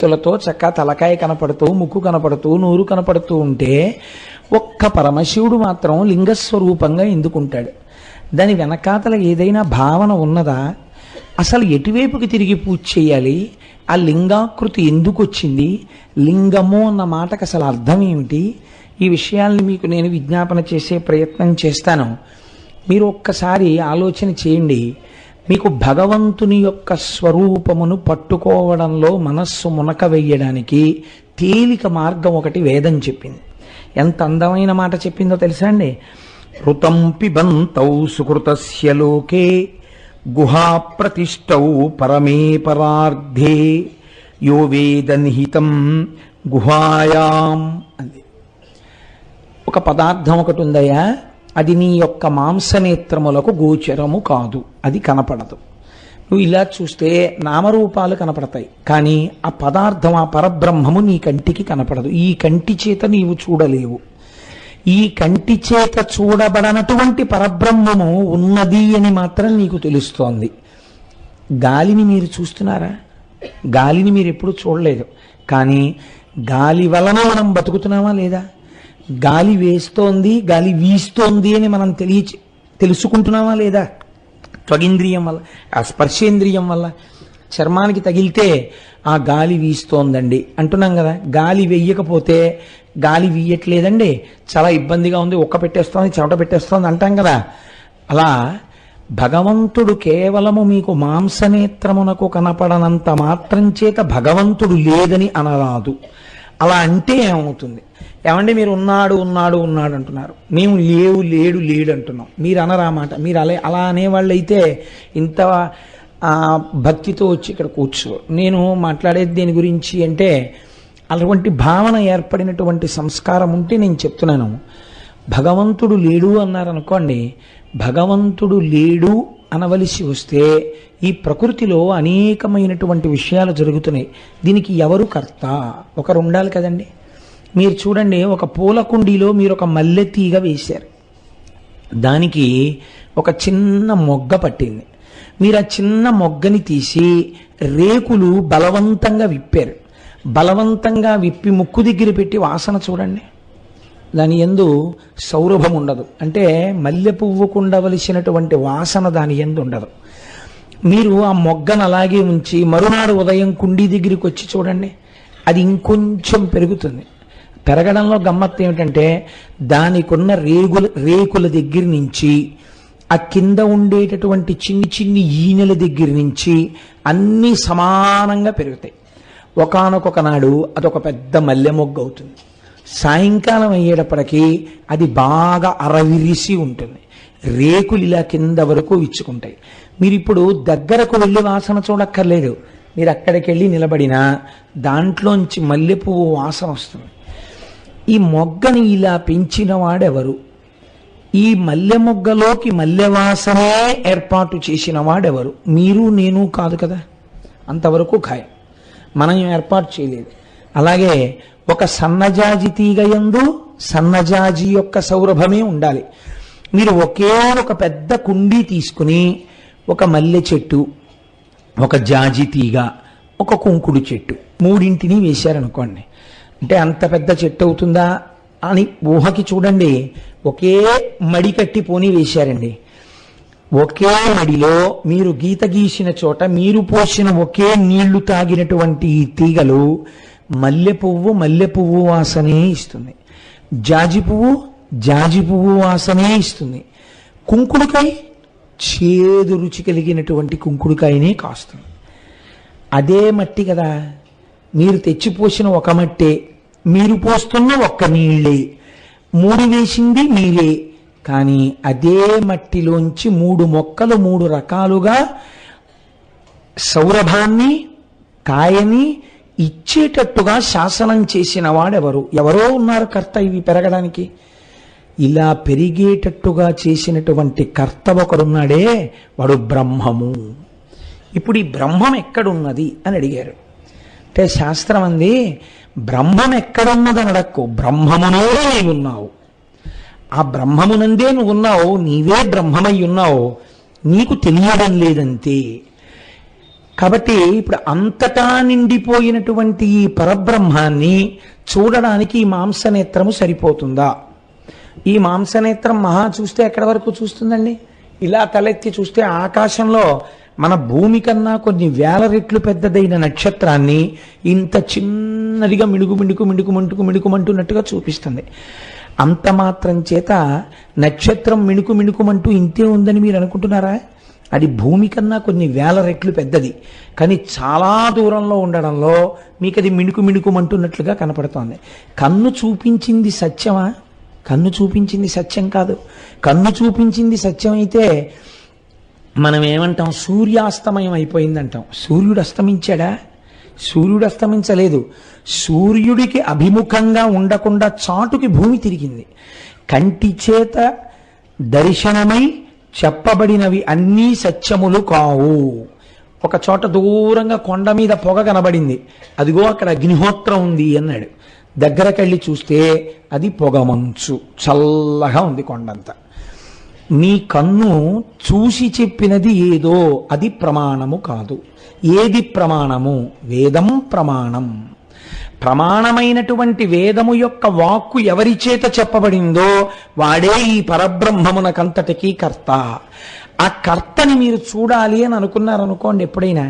తులతో చక్క తలకాయ కనపడుతూ ముక్కు కనపడుతూ నూరు కనపడుతూ ఉంటే ఒక్క పరమశివుడు మాత్రం లింగస్వరూపంగా ఎందుకుంటాడు? దాని వెనకాతల ఏదైనా భావన ఉన్నదా? అసలు ఎటువైపుకి తిరిగి పూజ చేయాలి? ఆ లింగాకృతి ఎందుకు వచ్చింది? లింగము అన్న మాటకు అసలు అర్థం ఏమిటి? ఈ విషయాల్ని మీకు నేను విజ్ఞాపన చేసే ప్రయత్నం చేస్తాను. మీరు ఒక్కసారి ఆలోచన చేయండి. మీకు భగవంతుని యొక్క స్వరూపమును పట్టుకోవడంలో మనస్సు మునక వెయ్యడానికి తేలిక మార్గం ఒకటి వేదం చెప్పింది. ఎంత అందమైన మాట చెప్పిందో తెలుసా అండి? ఋతం పిబంతౌ సుకృతస్య లోకే గుహా ప్రతిష్టౌ పరమే పరార్ధే యో వేద నిహితం గుహాయాం అంది. ఒక పదార్థం ఒకటి ఉందయ్యా, అది నీ యొక్క మాంసనేత్రములకు గోచరము కాదు, అది కనపడదు. నువ్వు ఇలా చూస్తే నామరూపాలు కనపడతాయి, కానీ ఆ పదార్థం, ఆ పరబ్రహ్మము నీ కంటికి కనపడదు. ఈ కంటి చేత నీవు చూడలేవు. ఈ కంటి చేత చూడబడనటువంటి పరబ్రహ్మము ఉన్నది అని మాత్రం నీకు తెలుస్తోంది. గాలిని మీరు చూస్తున్నారా? గాలిని మీరు ఎప్పుడు చూడలేదు, కానీ గాలి వలన మనం బతుకుతున్నామా లేదా? గాలి వేస్తోంది, గాలి వీస్తోంది అని మనం తెలుసుకుంటున్నామా లేదా? త్వగింద్రియం వల్ల, ఆ స్పర్శేంద్రియం వల్ల. చర్మానికి తగిలితే ఆ గాలి వీస్తోందండి అంటున్నాం కదా. గాలి వెయ్యకపోతే గాలి వీయట్లేదండి, చాలా ఇబ్బందిగా ఉంది, ఒక్క పెట్టేస్తోంది, చెమట పెట్టేస్తోంది అంటాం కదా. అలా భగవంతుడు కేవలము మీకు మాంసనేత్రమునకు కనపడనంత మాత్రం చేత భగవంతుడు లేదని అనరాదు. అలా అంటే ఏమవుతుంది? ఏమంటే మీరు ఉన్నాడు ఉన్నాడు ఉన్నాడు అంటున్నారు, మేము లేవు లేడు లేడు అంటున్నాం. మీరు అనరా మాట. మీరు అలా అనేవాళ్ళు అయితే ఇంత భక్తితో వచ్చి ఇక్కడ కూర్చో. నేను మాట్లాడేది దేని గురించి అంటే, అటువంటి భావన ఏర్పడినటువంటి సంస్కారం ఉంటే నేను చెప్తున్నాను. భగవంతుడు లేడు అన్నారనుకోండి, భగవంతుడు లేడు అనవలసి వస్తే ఈ ప్రకృతిలో అనేకమైనటువంటి విషయాలు జరుగుతున్నాయి. దీనికి ఎవరు కర్త? ఒకరు ఉండాలి కదండి. మీరు చూడండి, ఒక పూల కుండీలో మీరు ఒక మల్లె తీగ వేశారు, దానికి ఒక చిన్న మొగ్గ పట్టింది. మీరు ఆ చిన్న మొగ్గని తీసి రేకులు బలవంతంగా విప్పారు. బలవంతంగా విప్పి ముక్కు దగ్గర పెట్టి వాసన చూడండి, దాని యందు సౌరభం ఉండదు. అంటే మల్లె పువ్వుకు ఉండవలసినటువంటి వాసన దాని యందు ఉండదు. మీరు ఆ మొగ్గను అలాగే ఉంచి మరునాడు ఉదయం కుండీ దగ్గరికి వచ్చి చూడండి, అది ఇంకొంచెం పెరుగుతుంది. పెరగడంలో గమ్మత్తు ఏమిటంటే, దానికున్న రేకుల దగ్గర నుంచి ఆ కింద ఉండేటటువంటి చిన్ని చిన్ని ఈనెల దగ్గర నుంచి అన్నీ సమానంగా పెరుగుతాయి. ఒకానొక నాడు అదొక పెద్ద మల్లె మొగ్గ అవుతుంది. సాయంకాలం అయ్యేటప్పటికీ అది బాగా అరవిరిసి ఉంటుంది. రేకులు ఇలా కింద వరకు విచ్చుకుంటాయి. మీరు ఇప్పుడు దగ్గరకు వెళ్ళి వాసన చూడక్కర్లేదు. మీరు అక్కడికి వెళ్ళి నిలబడినా దాంట్లోంచి మల్లెపువ్వు వాసన వస్తుంది. ఈ మొగ్గని ఇలా పెంచిన వాడెవరు? ఈ మల్లె మొగ్గలోకి మల్లె వాసనే ఏర్పాటు చేసిన వాడెవరు? మీరు నేను కాదు కదా, అంతవరకు ఖాయం. మనం ఏర్పాటు చేయలేదు. అలాగే ఒక సన్నజాజి తీగ యందు సన్నజాజి యొక్క సౌరభమే ఉండాలి. మీరు ఒకే ఒక పెద్ద కుండీ తీసుకుని ఒక మల్లె చెట్టు, ఒక జాజి తీగ, ఒక కుంకుడు చెట్టు, మూడింటిని వేశారనుకోండి, అంటే అంత పెద్ద చెట్టు అవుతుందా అని ఊహకి చూడండి. ఒకే మడి కట్టి పోనీ వేశారండి. ఒకే మడిలో మీరు గీత గీసిన చోట మీరు పోసిన ఒకే నీళ్లు తాగినటువంటి ఈ తీగలు మల్లె పువ్వు వాసనే ఇస్తుంది, జాజి పువ్వు వాసనే ఇస్తుంది, కుంకుడుకాయ చేదు రుచి కలిగినటువంటి కుంకుడుకాయనే కాస్తుంది. అదే మట్టి కదా, మీరు తెచ్చిపోసిన ఒక మట్టే, మీరు పోస్తున్న ఒక్క నీళ్ళే, మూడు వేసింది మీరే, కానీ అదే మట్టిలోంచి మూడు మొక్కలు మూడు రకాలుగా సౌరభాన్ని కాయని ఇచ్చేటట్టుగా శాసనం చేసిన వాడెవరు? ఎవరో ఉన్నారు కర్త ఇవి పెరగడానికి. ఇలా పెరిగేటట్టుగా చేసినటువంటి కర్త ఒకడున్నాడే, వాడు బ్రహ్మము. ఇప్పుడు ఈ బ్రహ్మం ఎక్కడున్నది అని అడిగారు. అంటే శాస్త్రం అంది, బ్రహ్మం ఎక్కడున్నదని అడక్కు, బ్రహ్మమునే నీవున్నావు. ఆ బ్రహ్మమునందే నువ్వు ఉన్నావు, నీవే బ్రహ్మమై ఉన్నావు, నీకు తెలియడం లేదంతే. కాబట్టి ఇప్పుడు అంతటా నిండిపోయినటువంటి ఈ పరబ్రహ్మాన్ని చూడడానికి ఈ మాంసనేత్రము సరిపోతుందా? ఈ మాంసనేత్రం మహా చూస్తే ఎక్కడి వరకు చూస్తుందండి? ఇలా తలెత్తి చూస్తే ఆకాశంలో మన భూమి కన్నా కొన్ని వేల రెట్లు పెద్దదైన నక్షత్రాన్ని ఇంత చిన్నదిగా మిణుకుమంటున్నట్టుగా చూపిస్తుంది. అంత మాత్రం చేత నక్షత్రం మిణుకుమంటూ ఇంతే ఉందని మీరు అనుకుంటున్నారా? అది భూమి కన్నా కొన్ని వేల రెట్లు పెద్దది, కానీ చాలా దూరంలో ఉండడంలో మీకు అది మిణుకుమంటున్నట్లుగా కనపడుతోంది. కన్ను చూపించింది సత్యమా? కన్ను చూపించింది సత్యం కాదు. కన్ను చూపించింది సత్యం అయితే మనం ఏమంటాం? సూర్యాస్తమయం అయిపోయిందంటాం. సూర్యుడు అస్తమించాడా? సూర్యుడు అస్తమించలేదు. సూర్యుడికి అభిముఖంగా ఉండకుండా చాటుకి భూమి తిరిగింది. కంటి చేత దర్శనమై చెప్పబడినవి అన్నీ సత్యములు కావు. ఒక చోట దూరంగా కొండ మీద పొగ కనబడింది, అదిగో అక్కడ అగ్నిహోత్రం ఉంది అన్నాడు. దగ్గరకెళ్ళి చూస్తే అది పొగమంచు, చల్లగా ఉంది కొండంతా. నీ కన్ను చూసి చెప్పినది ఏదో అది ప్రమాణము కాదు. ఏది ప్రమాణము? వేదం ప్రమాణం. ప్రమాణమైనటువంటి వేదము యొక్క వాక్కు ఎవరి చేత చెప్పబడిందో వాడే ఈ పరబ్రహ్మమునకంతటికీ కర్త. ఆ కర్తని మీరు చూడాలి అని అనుకున్నారనుకోండి, ఎప్పుడైనా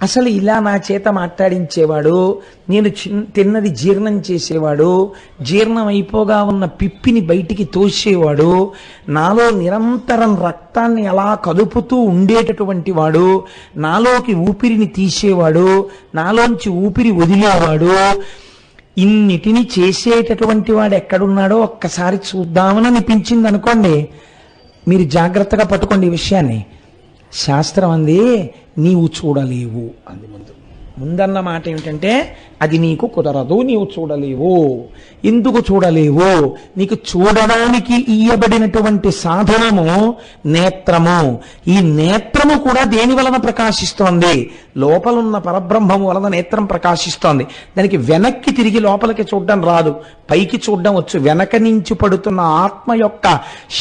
అసలు ఇలా నా చేత మాట్లాడించేవాడు, నేను తిన్నది జీర్ణం చేసేవాడు, జీర్ణం అయిపోగా ఉన్న పిప్పిని బయటికి తోసేవాడు, నాలో నిరంతరం రక్తాన్ని ఎలా కదుపుతూ ఉండేటటువంటి వాడు, నాలోకి ఊపిరిని తీసేవాడు, నాలోంచి ఊపిరి వదిలేవాడు, ఇన్నిటిని చేసేటటువంటి వాడు ఎక్కడున్నాడో ఒక్కసారి చూద్దామని అనిపించింది అనుకోండి. మీరు జాగ్రత్తగా పట్టుకోండి ఈ విషయాన్ని. శాస్త్రం అంది నీవు చూడలేవు అంది. ముందన్న మాట ఏమిటంటే అది నీకు కుదరదు, నీవు చూడలేవు. ఎందుకు చూడలేవు? నీకు చూడడానికి ఇయ్యబడినటువంటి సాధనము నేత్రము. ఈ నేత్రము కూడా దేని వలన ప్రకాశిస్తోంది? లోపలున్న పరబ్రహ్మము వలన నేత్రం ప్రకాశిస్తోంది. దానికి వెనక్కి తిరిగి లోపలికి చూడడం రాదు, పైకి చూడడం వచ్చు, వెనక నుంచి పడుతున్న ఆత్మ యొక్క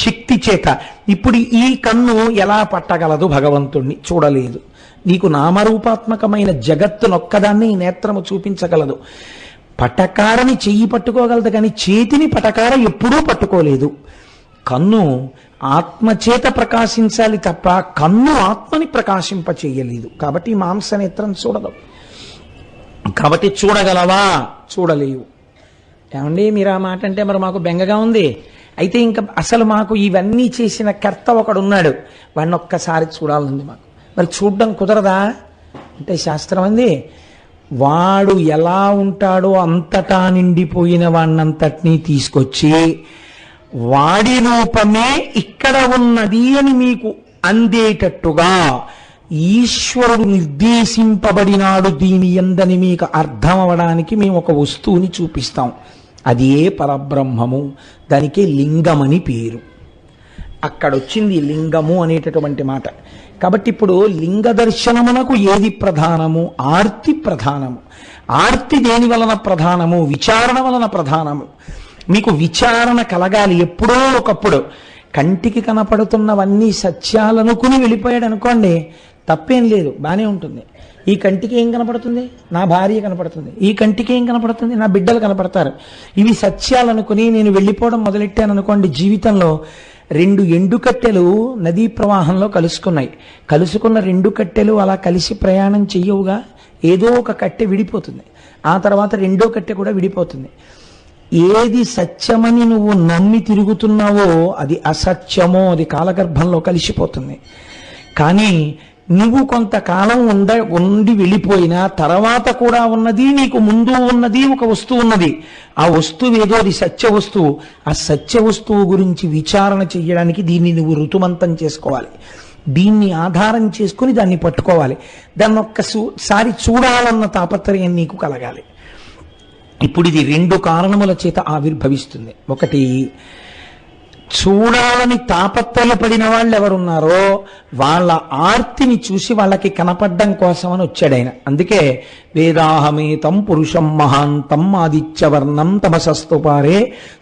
శక్తి చేత. ఇప్పుడు ఈ కన్ను ఎలా పట్టగలదు భగవంతుణ్ణి? చూడలేదు. నీకు నామరూపాత్మకమైన జగత్తునొక్కదాన్ని ఈ నేత్రము చూపించగలదు. పటకారని చెయ్యి పట్టుకోగలదు, కానీ చేతిని పటకార ఎప్పుడూ పట్టుకోలేదు. కన్ను ఆత్మచేత ప్రకాశించాలి తప్ప కన్ను ఆత్మని ప్రకాశింప చెయ్యలేదు. కాబట్టి మాంసనేత్రం చూడదు. కాబట్టి చూడగలవా? చూడలేవు. ఏమండి మీరు ఆ మాట అంటే మరి మాకు బెంగగా ఉంది. అయితే ఇంకా అసలు మాకు ఇవన్నీ చేసిన కర్త ఒకడున్నాడు, వాడిని ఒక్కసారి చూడాలంది మాకు. మరి చూడ్డం కుదరదా అంటే శాస్త్రం అంది వాడు ఎలా ఉంటాడో అంతటా నిండిపోయిన వాణ్ణంతటినీ తీసుకొచ్చి వాడి రూపమే ఇక్కడ ఉన్నది అని మీకు అందేటట్టుగా ఈశ్వరుడు నిర్దేశింపబడినాడు దీని యందని మీకు అర్థం అవడానికి మేము ఒక వస్తువుని చూపిస్తాం. అది ఏ పరబ్రహ్మము, దానికి లింగమని పేరు. అక్కడొచ్చింది లింగము అనేటటువంటి మాట. కాబట్టి ఇప్పుడు లింగ దర్శనమునకు ఏది ప్రధానము? ఆర్తి ప్రధానము. ఆర్తి దేని వలన ప్రధానము? విచారణ వలన ప్రధానము. మీకు విచారణ కలగాలి ఎప్పుడో ఒకప్పుడు. కంటికి కనపడుతున్నవన్నీ సత్యాలనుకుని వెళ్ళిపోయాడు అనుకోండి, తప్పేం లేదు, బానే ఉంటుంది. ఈ కంటికి ఏం కనపడుతుంది? నా భార్య కనపడుతుంది. ఈ కంటికి ఏం కనపడుతుంది? నా బిడ్డలు కనపడతారు. ఇవి సత్యాలనుకుని నేను వెళ్ళిపోవడం మొదలెట్టాను అనుకోండి, జీవితంలో రెండు ఎండుకట్టెలు నదీ ప్రవాహంలో కలుసుకున్నాయి. కలుసుకున్న రెండు కట్టెలు అలా కలిసి ప్రయాణం చెయ్యవుగా, ఏదో ఒక కట్టె విడిపోతుంది, ఆ తర్వాత రెండో కట్టె కూడా విడిపోతుంది. ఏది సత్యమని నువ్వు నమ్మి తిరుగుతున్నావో అది అసత్యమో అది కాలగర్భంలో కలిసిపోతుంది. కానీ నువ్వు కొంతకాలం ఉండి వెళ్ళిపోయినా తర్వాత కూడా ఉన్నది, నీకు ముందు ఉన్నది ఒక వస్తువు ఉన్నది. ఆ వస్తువు ఏదో అది సత్య వస్తువు. ఆ సత్య వస్తువు గురించి విచారణ చెయ్యడానికి దీన్ని నువ్వు ఋతుమంతం చేసుకోవాలి. దీన్ని ఆధారం చేసుకుని దాన్ని పట్టుకోవాలి. దాన్ని ఒక్కసారి చూడాలన్న తాపత్రయం నీకు కలగాలి. ఇప్పుడు ఇది రెండు కారణముల చేత ఆవిర్భవిస్తుంది. ఒకటి, చూడాలని తాపత్రయపడిన వాళ్ళు ఎవరున్నారో వాళ్ళ ఆర్తిని చూసి వాళ్ళకి కనపడ్డం కోసమని వచ్చాడు ఆయన. అందుకే వేదాహమేతం పురుషం మహాంతం ఆదిత్యవర్ణం తమసస్తుపారే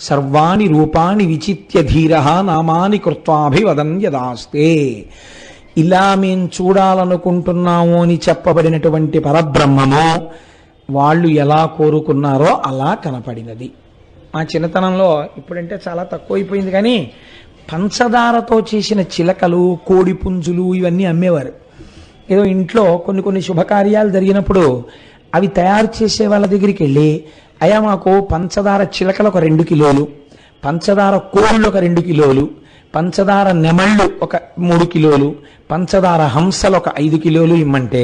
సర్వాణి రూపాణి విచిత్య ధీర నామాని కృత్వాభివదన్ యదాస్తే. ఇలా మేం చూడాలనుకుంటున్నాము అని చెప్పబడినటువంటి పరబ్రహ్మము వాళ్ళు ఎలా కోరుకున్నారో అలా కనపడినది. మా చిన్నతనంలో, ఇప్పుడంటే చాలా తక్కువైపోయింది, కానీ పంచదారతో చేసిన చిలకలు, కోడి పుంజులు ఇవన్నీ అమ్మేవారు. ఏదో ఇంట్లో కొన్ని శుభకార్యాలు జరిగినప్పుడు అవి తయారు చేసే వాళ్ళ దగ్గరికి వెళ్ళి, అయ్యా మాకు పంచదార చిలకలు ఒక 2 కిలోలు, పంచదార కోళ్ళు ఒక 2 కిలోలు, పంచదార నెమళ్ళు ఒక 3 కిలోలు, పంచదార హంసలు ఒక 5 కిలోలు ఇమ్మంటే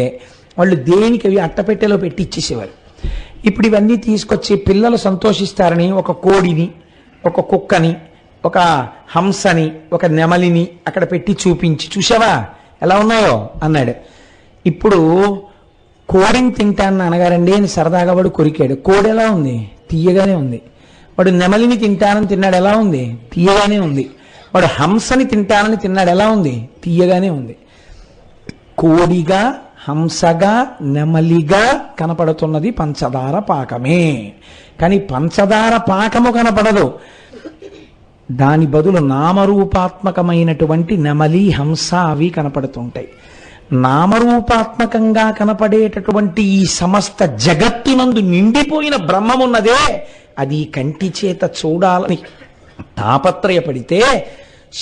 వాళ్ళు దేనికి అవి అట్టపెట్టెలో పెట్టి ఇచ్చేసేవారు. ఇప్పుడు ఇవన్నీ తీసుకొచ్చి పిల్లలు సంతోషిస్తారని ఒక కోడిని, ఒక కుక్కని, ఒక హంసని, ఒక నెమలిని అక్కడ పెట్టి చూపించి, చూసావా ఎలా ఉన్నాయో అన్నాడు. ఇప్పుడు కోడిని తింటాను అనగారండి అని సరదాగా వాడు కొరికాడు. కోడి ఎలా ఉంది? తీయగానే ఉంది. వాడు నెమలిని తింటానని తిన్నాడు, ఎలా ఉంది? తీయగానే ఉంది. వాడు హంసని తింటానని తిన్నాడు, ఎలా ఉంది? తీయగానే ఉంది. కోడిగా, హంసగా, నెమలిగా కనపడుతున్నది పంచదార పాకమే, కానీ పంచదార పాకము కనపడదు. దాని బదులు నామరూపాత్మకమైనటువంటి నెమలి, హంస అవి కనపడుతుంటాయి. నామరూపాత్మకంగా కనపడేటటువంటి ఈ సమస్త జగత్తునందు నిండిపోయిన బ్రహ్మమున్నదే, అది కంటి చేత చూడాలని తాపత్రయపడితే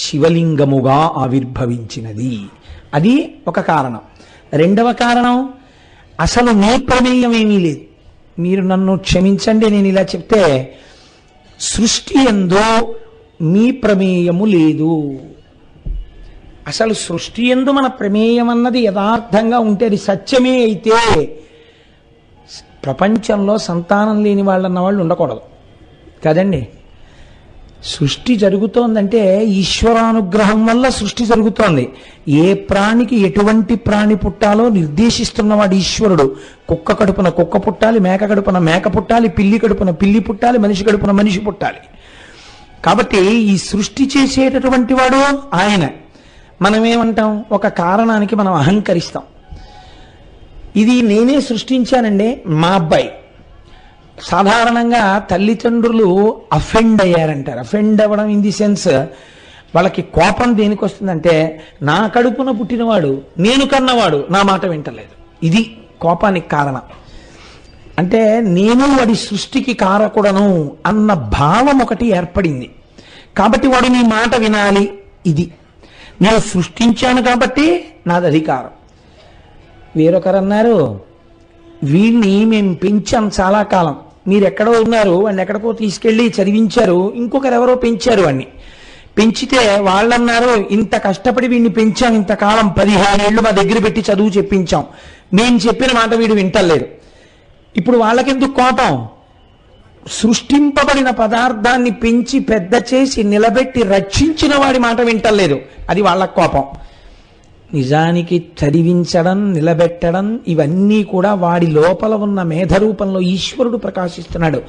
శివలింగముగా ఆవిర్భవించినది. అది ఒక కారణం. రెండవ కారణం, అసలు నీ ప్రమేయం ఏమీ లేదు. మీరు నన్ను క్షమించండి నేను ఇలా చెప్తే, సృష్టి యందు మీ ప్రమేయము లేదు. అసలు సృష్టి యందు మన ప్రమేయం అన్నది యథార్థంగా ఉంటే, అది సత్యమే అయితే ప్రపంచంలో సంతానం లేని వాళ్ళన్న వాళ్ళు ఉండకూడదు కదండి. సృష్టి జరుగుతోందంటే ఈశ్వరానుగ్రహం వల్ల సృష్టి జరుగుతోంది. ఏ ప్రాణికి ఎటువంటి ప్రాణి పుట్టాలో నిర్దేశిస్తున్నవాడు ఈశ్వరుడు. కుక్క కడుపున కుక్క పుట్టాలి, మేక కడుపున మేక పుట్టాలి, పిల్లి కడుపున పిల్లి పుట్టాలి, మనిషి కడుపున మనిషి పుట్టాలి. కాబట్టి ఈ సృష్టి చేసేటటువంటి వాడు ఆయన. మనమేమంటాం? ఒక కారణానికి మనం అహంకరిస్తాం. ఇది నేనే సృష్టించానండి మా అబ్బాయి. సాధారణంగా తల్లిదండ్రులు అఫెండ్ అయ్యారంటారు. అఫెండ్ అవ్వడం ఇన్ ది సెన్స్, వాళ్ళకి కోపం దేనికి వస్తుందంటే, నా కడుపున పుట్టినవాడు, నేను కన్నవాడు నా మాట వింటలేదు. ఇది కోపానికి కారణం. అంటే నేను వాడి సృష్టికి కారకుడను అన్న భావం ఒకటి ఏర్పడింది. కాబట్టి వాడు నీ మాట వినాలి. ఇది నేను సృష్టించాను కాబట్టి నాది అధికారం. వేరొకరన్నారు, వీడిని మేము పెంచాం చాలా కాలం, మీరు ఎక్కడో ఉన్నారు, వాడిని ఎక్కడికో తీసుకెళ్ళి చదివించారు, ఇంకొకరు ఎవరో పెంచారు వాడిని. పెంచితే వాళ్ళన్నారు, ఇంత కష్టపడి వీడిని పెంచాం, ఇంతకాలం 15 ఏళ్ళు మా దగ్గర పెట్టి చదువు చెప్పించాం, మేము చెప్పిన మాట వీడు వింటలేదు. ఇప్పుడు వాళ్ళకెందుకు కోపం? సృష్టింపబడిన పదార్థాన్ని పెంచి పెద్ద చేసి నిలబెట్టి రక్షించిన వాడి మాట వింటలేదు, అది వాళ్ళకు కోపం. నిజానికి చదివించడం, నిలబెట్టడం ఇవన్నీ కూడా వాడి లోపల ఉన్న మేధరూపంలో ఈశ్వరుడు ప్రకాశిస్తున్నాడు.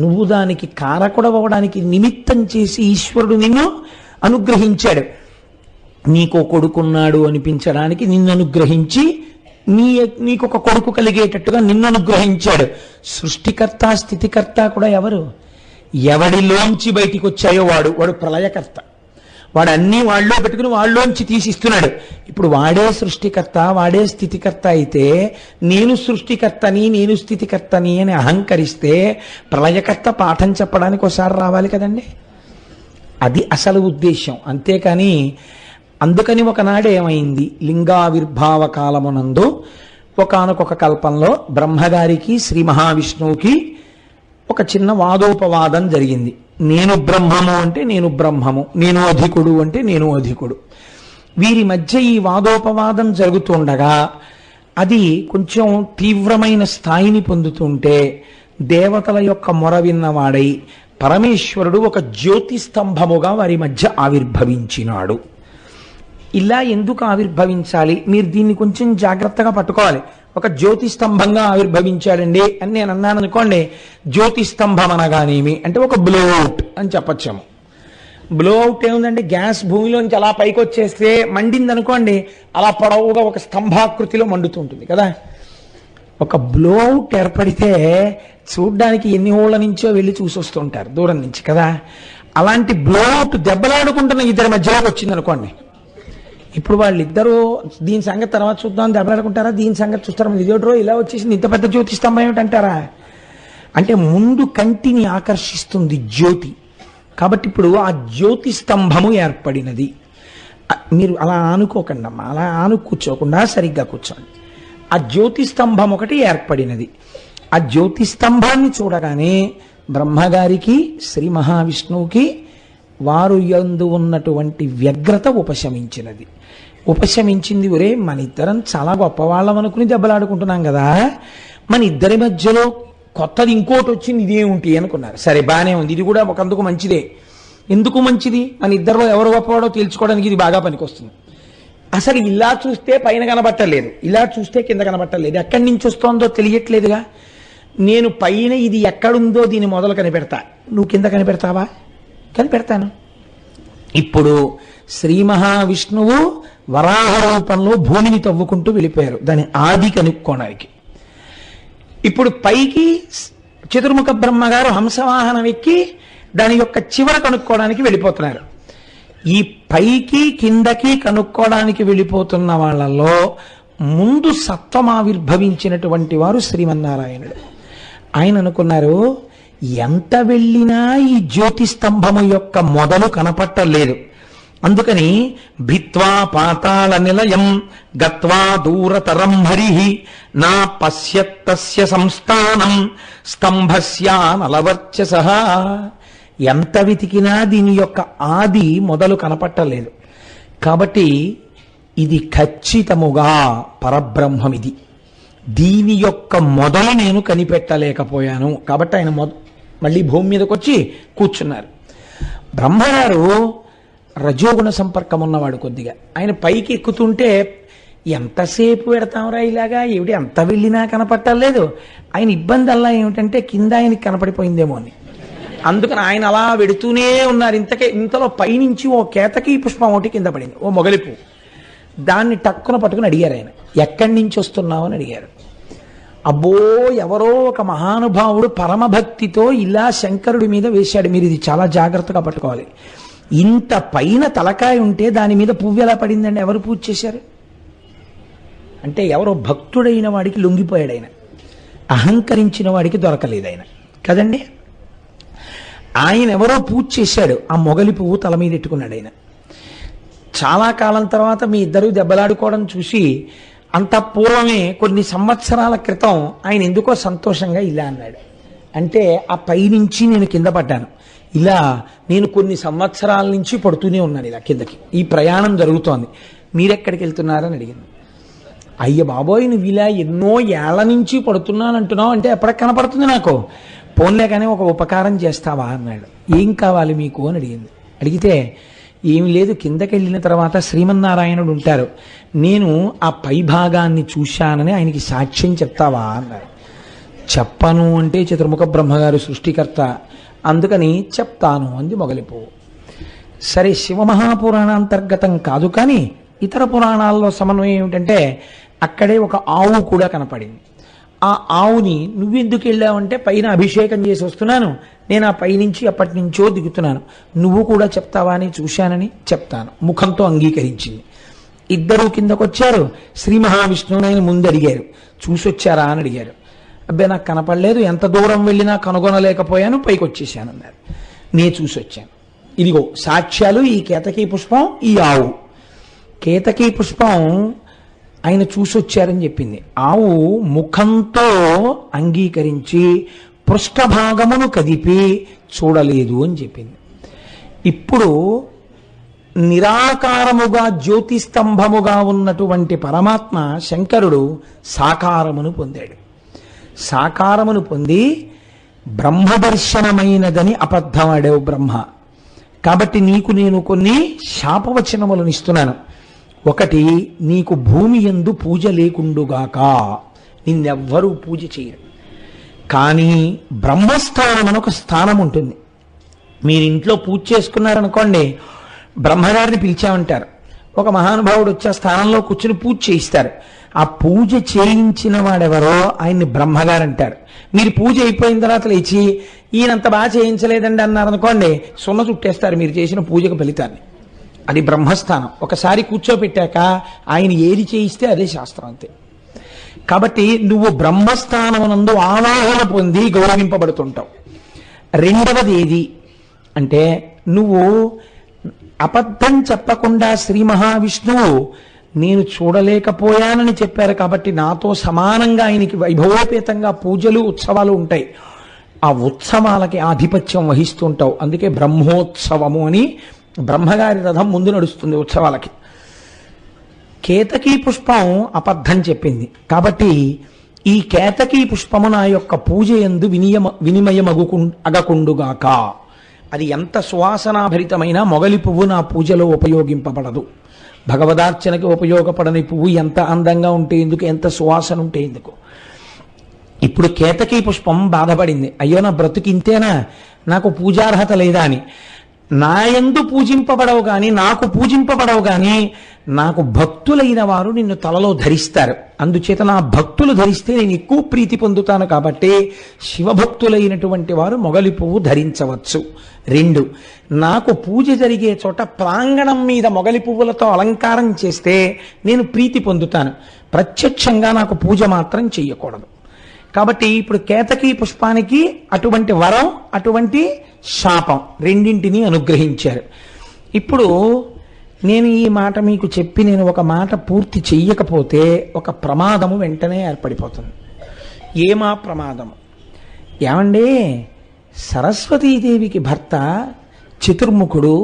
నువ్వు దానికి కారకుడవడానికి నిమిత్తం చేసి ఈశ్వరుడు నిన్ను అనుగ్రహించాడు. నీకో కొడుకున్నాడు అనిపించడానికి నిన్ను అనుగ్రహించి నీకు ఒక కొడుకు కలిగేటట్టుగా నిన్ను అనుగ్రహించాడు. సృష్టికర్త స్థితికర్త కూడా ఎవరు? ఎవడిలోంచి బయటికి వచ్చాయో వాడు ప్రళయకర్త. వాడు అన్ని వాళ్ళలో పెట్టుకుని వాళ్ళలోంచి తీసిస్తున్నాడు. ఇప్పుడు వాడే సృష్టికర్త, వాడే స్థితికర్త అయితే నేను సృష్టికర్తని, నేను స్థితికర్తని అని అహంకరిస్తే ప్రళయకర్త పాఠం చెప్పడానికి ఒకసారి రావాలి కదండి. అది అసలు ఉద్దేశం. అంతేకాని అందుకని ఒకనాడు ఏమైంది, లింగావిర్భావ కాలమునందు ఒకానొక కల్పంలో బ్రహ్మగారికి శ్రీ మహావిష్ణువుకి ఒక చిన్న వాదోపవాదం జరిగింది. నేను బ్రహ్మము అంటే నేను బ్రహ్మము, నేను అధికుడు అంటే నేను అధికుడు. వీరి మధ్య ఈ వాదోపవాదం జరుగుతుండగా అది కొంచెం తీవ్రమైన స్థాయిని పొందుతుంటే దేవతల యొక్క మొర విన్నవాడై పరమేశ్వరుడు ఒక జ్యోతి స్తంభముగా వారి మధ్య ఆవిర్భవించినాడు. ఇలా ఎందుకు ఆవిర్భవించాలి? మీరు దీన్ని కొంచెం జాగ్రత్తగా పట్టుకోవాలి. ఒక జ్యోతి స్తంభంగా ఆవిర్భవించాడండి అని నేను అన్నాను అనుకోండి, జ్యోతి స్తంభం అనగానేమి అంటే ఒక బ్లోఅవుట్ అని చెప్పచ్చాము. బ్లోఅవుట్ ఏముందండి, గ్యాస్ భూమిలోంచి అలా పైకి వచ్చేస్తే మండింది అనుకోండి, అలా పొడవుగా ఒక స్తంభాకృతిలో మండుతుంటుంది కదా. ఒక బ్లోఅవుట్ ఏర్పడితే చూడ్డానికి ఎన్ని ఊళ్ళ నుంచో వెళ్ళి చూసొస్తుంటారు దూరం నుంచి కదా. అలాంటి బ్లోఅవుట్ దెబ్బలాడుకుంటున్న ఇద్దరి మధ్యలోకి వచ్చింది అనుకోండి, ఇప్పుడు వాళ్ళిద్దరూ దీని సంగతి తర్వాత చూద్దాం దెబ్బలాడుకుంటారా, దీని సంగతి చూస్తారా, ఇదేటో ఇలా వచ్చేసింది ఇంత పెద్ద జ్యోతి స్తంభం ఏమిటంటారా? అంటే ముందు కంటిని ఆకర్షిస్తుంది జ్యోతి. కాబట్టి ఇప్పుడు ఆ జ్యోతి స్తంభము ఏర్పడినది. మీరు అలా ఆనుకోకండి అమ్మా, అలా కూర్చోకుండా సరిగ్గా కూర్చోండి. ఆ జ్యోతి స్తంభం ఒకటి ఏర్పడినది. ఆ జ్యోతి స్తంభాన్ని చూడగానే బ్రహ్మగారికి శ్రీ మహావిష్ణువుకి వారు యందు ఉన్నటువంటి వ్యగ్రత ఉపశమించినది. ఉపశమించింది. ఒరే మన ఇద్దరం చాలా గొప్పవాళ్ళం అనుకుని దెబ్బలాడుకుంటున్నాం కదా, మన ఇద్దరి మధ్యలో కొత్తది ఇంకోటి వచ్చింది ఇదేమిటి అనుకున్నారు. సరే బాగానే ఉంది, ఇది కూడా ఒకందుకు మంచిదే. ఎందుకు మంచిది? మన ఇద్దరిలో ఎవరు గొప్పవాడో తేల్చుకోవడానికి ఇది బాగా పనికొస్తుంది. అసలు ఇలా చూస్తే పైన కనబట్టలేదు, ఇలా చూస్తే కింద కనబట్టలేదు, ఎక్కడి నుంచి వస్తోందో తెలియట్లేదుగా. నేను పైన ఇది ఎక్కడుందో దీని మొదలు కనిపెడతా, నువ్వు కింద కనిపెడతావా? కనిపెడతాను. ఇప్పుడు శ్రీ మహావిష్ణువు వరాహ రూపంలో భూమిని తవ్వుకుంటూ వెళ్ళిపోయారు దాని ఆది కనుక్కోవడానికి. ఇప్పుడు పైకి చతుర్ముఖ బ్రహ్మగారు హంసవాహనం ఎక్కి దాని యొక్క చివర కనుక్కోవడానికి వెళ్ళిపోతున్నారు. ఈ పైకి కిందకి కనుక్కోవడానికి వెళ్ళిపోతున్న వాళ్ళలో ముందు సత్వం ఆవిర్భవించినటువంటి వారు శ్రీమన్నారాయణుడు. ఆయన అనుకున్నారు, ఎంత వెళ్ళినా ఈ జ్యోతి స్తంభము యొక్క మొదలు కనపట్టలేదు. అందుకని భిత్వా పాతాళ నిలయం గత్వా దూరతరం హరిహి నా పశ్యత్తస్య సంస్థానం స్తంభస్యానలవర్చసః. ఎంత వెతికినా దీని యొక్క ఆది మొదలు కనపట్టలేదు. కాబట్టి ఇది ఖచ్చితముగా పరబ్రహ్మమిది, దీని యొక్క మొదలు నేను కనిపెట్టలేకపోయాను. కాబట్టి ఆయన మళ్ళీ భూమి మీదకి వచ్చి కూర్చున్నారు. బ్రహ్మగారు రజోగుణ సంపర్కం ఉన్నవాడు కొద్దిగా. ఆయన పైకి ఎక్కుతుంటే ఎంతసేపు పెడతాంరా ఇలాగా, ఏమిటి అంత వెళ్ళినా కనపట్టలేదు. ఆయన ఇబ్బంది అలా ఏమిటంటే కింద ఆయనకి కనపడిపోయిందేమో అని. అందుకని ఆయన అలా వెడుతూనే ఉన్నారు. ఇంతలో పైనుంచి ఓ కేతకి పుష్పం ఒకటి కింద పడింది, ఓ మొగలిపు. దాన్ని టక్కున పట్టుకుని అడిగారు ఆయన, ఎక్కడి నుంచి వస్తున్నావు అని అడిగారు. అబ్బో ఎవరో ఒక మహానుభావుడు పరమభక్తితో ఇలా శంకరుడి మీద వేశాడు, మీరు ఇది చాలా జాగ్రత్తగా పట్టుకోవాలి. ఇంత పైన తలకాయ ఉంటే దాని మీద పువ్వు ఎలా పడిందండి? ఎవరు పూజ చేశారు? అంటే ఎవరో భక్తుడైన వాడికి లొంగిపోయాడు ఆయన, అహంకరించిన వాడికి దొరకలేదు ఆయన కదండి. ఆయన ఎవరో పూజ చేశాడు, ఆ మొగలి పువ్వు తల మీద ఎట్టుకున్నాడు ఆయన. చాలా కాలం తర్వాత మీ ఇద్దరు దెబ్బలాడుకోవడం చూసి అంత పూర్వమే కొన్ని సంవత్సరాల క్రితం ఆయన ఎందుకో సంతోషంగా ఇలా అన్నాడు. అంటే ఆ పైనుంచి నేను కింద పడ్డాను, ఇలా నేను కొన్ని సంవత్సరాల నుంచి పడుతూనే ఉన్నాను ఇలా కిందకి, ఈ ప్రయాణం జరుగుతోంది, మీరెక్కడికి వెళ్తున్నారని అడిగింది. అయ్య బాబోయ్ నువ్వు ఇలా ఎన్నో ఏళ్ల నుంచి పడుతున్నానంటున్నావు అంటే ఎప్పటికి కనపడుతుంది నాకు, పోన్లే కానీ ఒక ఉపకారం చేస్తావా అన్నాడు. ఏం కావాలి మీకు అని అడిగింది. అడిగితే ఏమి లేదు, కిందకి వెళ్ళిన తర్వాత శ్రీమన్నారాయణుడు ఉంటారు, నేను ఆ పై భాగాన్ని చూశానని ఆయనకి సాక్ష్యం చెప్తావా అన్నారు. చెప్పను అంటే చతుర్ముఖ బ్రహ్మగారు సృష్టికర్త, అందుకని చెప్తాను అంది మొగలిపువ్వు. సరే శివమహాపురాణాంతర్గతం కాదు కానీ ఇతర పురాణాల్లో సమన్వయం ఏమిటంటే అక్కడే ఒక ఆవు కూడా కనపడింది. ఆ ఆవుని నువ్వెందుకు వెళ్ళావంటే పైన అభిషేకం చేసి వస్తున్నాను, నేను ఆ పైనుంచి అప్పటి నుంచో దిగుతున్నాను, నువ్వు కూడా చెప్తావా అని చూశానని చెప్తాను ముఖంతో అంగీకరించింది. ఇద్దరూ కిందకు వచ్చారు. శ్రీ మహావిష్ణువుని ఆయన ముందు అడిగారు, చూసొచ్చారా అని అడిగారు. అబ్బాయి నాకు కనపడలేదు, ఎంత దూరం వెళ్ళినా కనుగొనలేకపోయాను, పైకి వచ్చేసాను అన్నారు. నేను చూసొచ్చాను, ఇదిగో సాక్ష్యాలు, ఈ కేతకీ పుష్పం, ఈ ఆవు. కేతకీ పుష్పం ఆయన చూసొచ్చారని చెప్పింది. ఆవు ముఖంతో అంగీకరించి పృష్ఠభాగమును కదిపి చూడలేదు అని చెప్పింది. ఇప్పుడు నిరాకారముగా జ్యోతిస్తంభముగా ఉన్నటువంటి పరమాత్మ శంకరుడు సాకారమును పొందాడు. సాకారమును పొంది బ్రహ్మదర్శనమైనదని అబద్ధమాడావు బ్రహ్మ, కాబట్టి నీకు నేను కొన్ని శాపవచనములను ఇస్తున్నాను. ఒకటి, నీకు భూమి యందు పూజ లేకుండుగాక, నిన్నెవ్వరూ పూజ చేయరు. కానీ బ్రహ్మస్థానం అని ఒక స్థానం ఉంటుంది. మీరు ఇంట్లో పూజ చేసుకున్నారనుకోండి, బ్రహ్మగారిని పిలిచామంటారు, ఒక మహానుభావుడు వచ్చి ఆ స్థానంలో కూర్చుని పూజ చేయిస్తారు. ఆ పూజ చేయించిన వాడెవరో ఆయన్ని బ్రహ్మగారు అంటారు. మీరు పూజ అయిపోయిన తర్వాత లేచి ఈయనంత బాగా చేయించలేదండి అన్నారనుకోండి, సున్న చుట్టేస్తారు మీరు చేసిన పూజకు ఫలితాన్ని. అది బ్రహ్మస్థానం. ఒకసారి కూర్చోబెట్టాక ఆయన ఏది చేయిస్తే అదే శాస్త్రం అంతే. కాబట్టి నువ్వు బ్రహ్మస్థానమునందు ఆవాహన పొంది గౌరవింపబడుతుంటావు. రెండవది ఏది అంటే, నువ్వు అబద్ధం చెప్పకుండా శ్రీ మహావిష్ణువు నేను చూడలేకపోయానని చెప్పారు కాబట్టి నాతో సమానంగా ఆయనకి వైభవోపేతంగా పూజలు ఉత్సవాలు ఉంటాయి. ఆ ఉత్సవాలకి ఆధిపత్యం వహిస్తుంటావు. అందుకే బ్రహ్మోత్సవము అని బ్రహ్మగారి రథం ముందు నడుస్తుంది ఉత్సవాలకి. కేతకీ పుష్పం అబద్ధం చెప్పింది కాబట్టి ఈ కేతకీ పుష్పము నా యొక్క పూజ యందు అగకుండుగాక. అది ఎంత సువాసనాభరితమైన మొగలి పువ్వు నా పూజలో ఉపయోగింపబడదు. భగవదార్చనకి ఉపయోగపడని పువ్వు ఎంత అందంగా ఉంటే ఎందుకు, ఎంత సువాసన ఉంటే ఎందుకు. ఇప్పుడు కేతకీ పుష్పం బాధపడింది, అయ్యో నా బ్రతుకు ఇంతేనా, నాకు పూజార్హత లేదా అని. నా యందు పూజింపబడవు గాని, నాకు పూజింపబడవు గాని నాకు భక్తులైన వారు నిన్ను తలలో ధరిస్తారు. అందుచేత నా భక్తులు ధరిస్తే నేను ఎక్కువ ప్రీతి పొందుతాను కాబట్టి శివభక్తులైనటువంటి వారు మొగలి పువ్వు ధరించవచ్చు. 2, నాకు పూజ జరిగే చోట ప్రాంగణం మీద మొగలి పువ్వులతో అలంకారం చేస్తే నేను ప్రీతి పొందుతాను. ప్రత్యక్షంగా నాకు పూజ మాత్రం చెయ్యకూడదు. కాబట్టి ఇప్పుడు కేతకీ పుష్పానికి అటువంటి వరం, అటువంటి శాపం రెండింటినీ అనుగ్రహించారు. ఇప్పుడు నేను ఈ మాట మీకు చెప్పి నేను ఒక మాట పూర్తి చెయ్యకపోతే ఒక ప్రమాదము వెంటనే ఏర్పడిపోతుంది. ఏమా ప్రమాదము? ఏమండి, సరస్వతీదేవికి భర్త చతుర్ముఖుడు,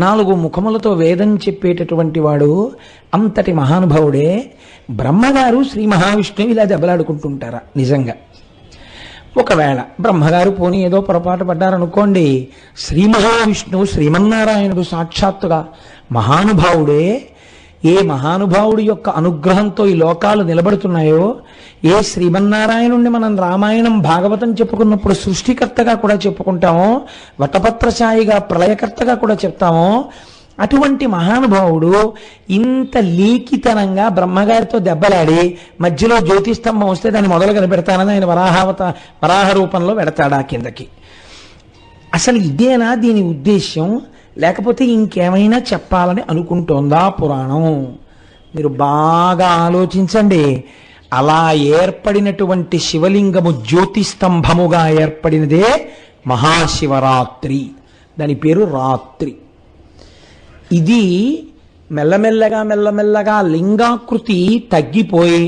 4 ముఖములతో వేదం చెప్పేటటువంటి వాడు, అంతటి మహానుభావుడే. బ్రహ్మగారు శ్రీ మహావిష్ణువు ఇలా దెబ్బలాడుకుంటుంటారా? నిజంగా ఒకవేళ బ్రహ్మగారు పోనీ ఏదో పొరపాటు పడ్డారనుకోండి, శ్రీ మహావిష్ణువు శ్రీమన్నారాయణుడు సాక్షాత్తుగా మహానుభావుడే. ఏ మహానుభావుడి యొక్క అనుగ్రహంతో ఈ లోకాలు నిలబడుతున్నాయో, ఏ శ్రీమన్నారాయణుణ్ణి మనం రామాయణం భాగవతం చెప్పుకున్నప్పుడు సృష్టికర్తగా కూడా చెప్పుకుంటామో, వటపత్రశాయిగా ప్రళయకర్తగా కూడా చెప్తామో, అటువంటి మహానుభావుడు ఇంత లీకితనంగా బ్రహ్మగారితో దెబ్బలాడి మధ్యలో జ్యోతిస్తంభం వస్తే దాన్ని మొదలు కనిపెడతానని ఆయన వరాహ రూపంలో పెడతాడా కిందకి? అసలు ఇదేనా దీని ఉద్దేశ్యం? లేకపోతే ఇంకేమైనా చెప్పాలని అనుకుంటోందా పురాణం? మీరు బాగా ఆలోచించండి. అలా ఏర్పడినటువంటి శివలింగము జ్యోతిస్తంభముగా ఏర్పడినదే మహాశివరాత్రి. దాని పేరు రాత్రి. ఇది మెల్లమెల్లగా లింగాకృతి తగ్గిపోయి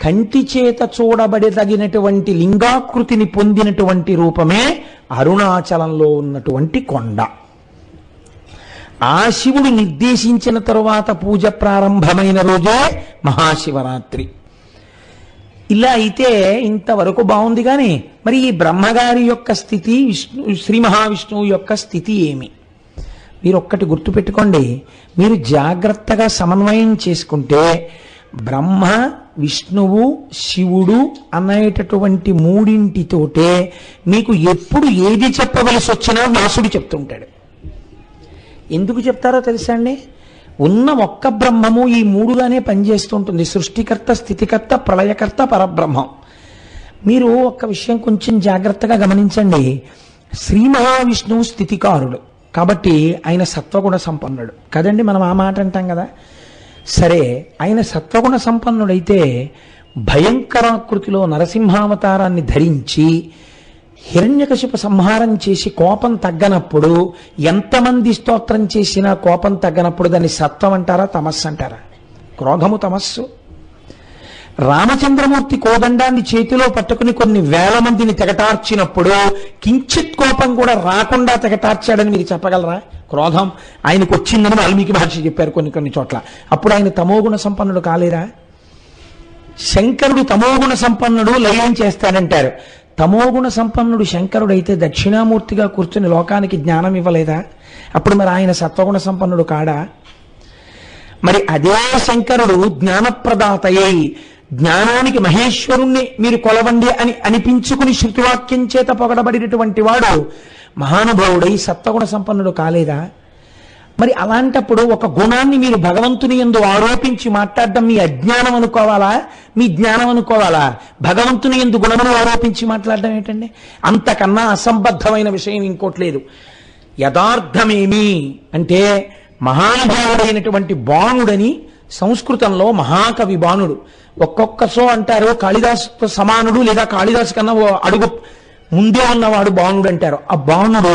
కంటి చేత చూడబడదగినటువంటి లింగాకృతిని పొందినటువంటి రూపమే అరుణాచలంలో ఉన్నటువంటి కొండ. ఆ శివుడు నిర్దేశించిన తరువాత పూజ ప్రారంభమైన రోజే మహాశివరాత్రి. ఇలా అయితే ఇంతవరకు బాగుంది. కానీ మరి ఈ బ్రహ్మగారి యొక్క స్థితి, శ్రీ మహావిష్ణువు యొక్క స్థితి ఏమి? మీరు ఒక్కటి గుర్తుపెట్టుకోండి. మీరు జాగ్రత్తగా సమన్వయం చేసుకుంటే బ్రహ్మ, విష్ణువు, శివుడు అనేటటువంటి మూడింటితోటే మీకు ఎప్పుడు ఏది చెప్పవలసి వచ్చినా వ్యాసుడు చెప్తుంటాడు. ఎందుకు చెప్తారో తెలుసా అండి? ఉన్న ఒక్క బ్రహ్మము ఈ 3గానే పనిచేస్తుంటుంది. సృష్టికర్త, స్థితికర్త, ప్రళయకర్త, పరబ్రహ్మం. మీరు ఒక్క విషయం కొంచెం జాగ్రత్తగా గమనించండి. శ్రీ మహావిష్ణువు స్థితికారుడు కాబట్టి ఆయన సత్వగుణ సంపన్నుడు కదండి. మనం ఆ మాట అంటాం కదా. సరే, ఆయన సత్వగుణ సంపన్నుడైతే భయంకరాకృతిలో నరసింహావతారాన్ని ధరించి హిరణ్యకశిప సంహారం చేసి కోపం తగ్గనప్పుడు, ఎంతమంది స్తోత్రం చేసినా కోపం తగ్గనప్పుడు దాన్ని సత్వం అంటారా, తమస్సు అంటారా? క్రోధము తమస్సు. రామచంద్రమూర్తి కోదండాన్ని చేతిలో పట్టుకుని కొన్ని వేల మందిని తెగటార్చినప్పుడు కించిత్ కోపం కూడా రాకుండా తెగటార్చాడని మీరు చెప్పగలరా? క్రోధం ఆయనకు వచ్చిందని వాల్మీకి మహర్షి చెప్పారు కొన్ని చోట్ల. అప్పుడు ఆయన తమోగుణ సంపన్నుడు కాలేరా? శంకరుడు తమోగుణ సంపన్నుడు, లయం చేస్తాడంటారు. తమోగుణ సంపన్నుడు శంకరుడైతే దక్షిణామూర్తిగా కూర్చుని లోకానికి జ్ఞానం ఇవ్వలేదా? అప్పుడు మరి ఆయన సత్వగుణ సంపన్నుడు కాడా? మరి అదే శంకరుడు జ్ఞానప్రదాతయ్యై జ్ఞానానికి మహేశ్వరుణ్ణి మీరు కొలవండి అని అనిపించుకుని శృతివాక్యం చేత పొగడబడినటువంటి వాడు మహానుభావుడై సత్వగుణ సంపన్నుడు కాలేదా? మరి అలాంటప్పుడు ఒక గుణాన్ని మీరు భగవంతుని యందు ఆరోపించి మాట్లాడడం మీ అజ్ఞానం అనుకోవాలా, మీ జ్ఞానం అనుకోవాలా? భగవంతుని యందు గుణమును ఆరోపించి మాట్లాడడం ఏంటండి? అంతకన్నా అసంబద్ధమైన విషయం ఇంకోటి లేదు. యథార్థమేమి అంటే మహానుభావుడైనటువంటి బాణుడని సంస్కృతంలో మహాకవి బాణుడు. ఒక్కొక్క సో అంటారు కాళిదాసు సమానుడు లేదా కాళిదాసు కన్నా అడుగు ముందే ఉన్నవాడు బాణుడు అంటారు. ఆ బాణుడు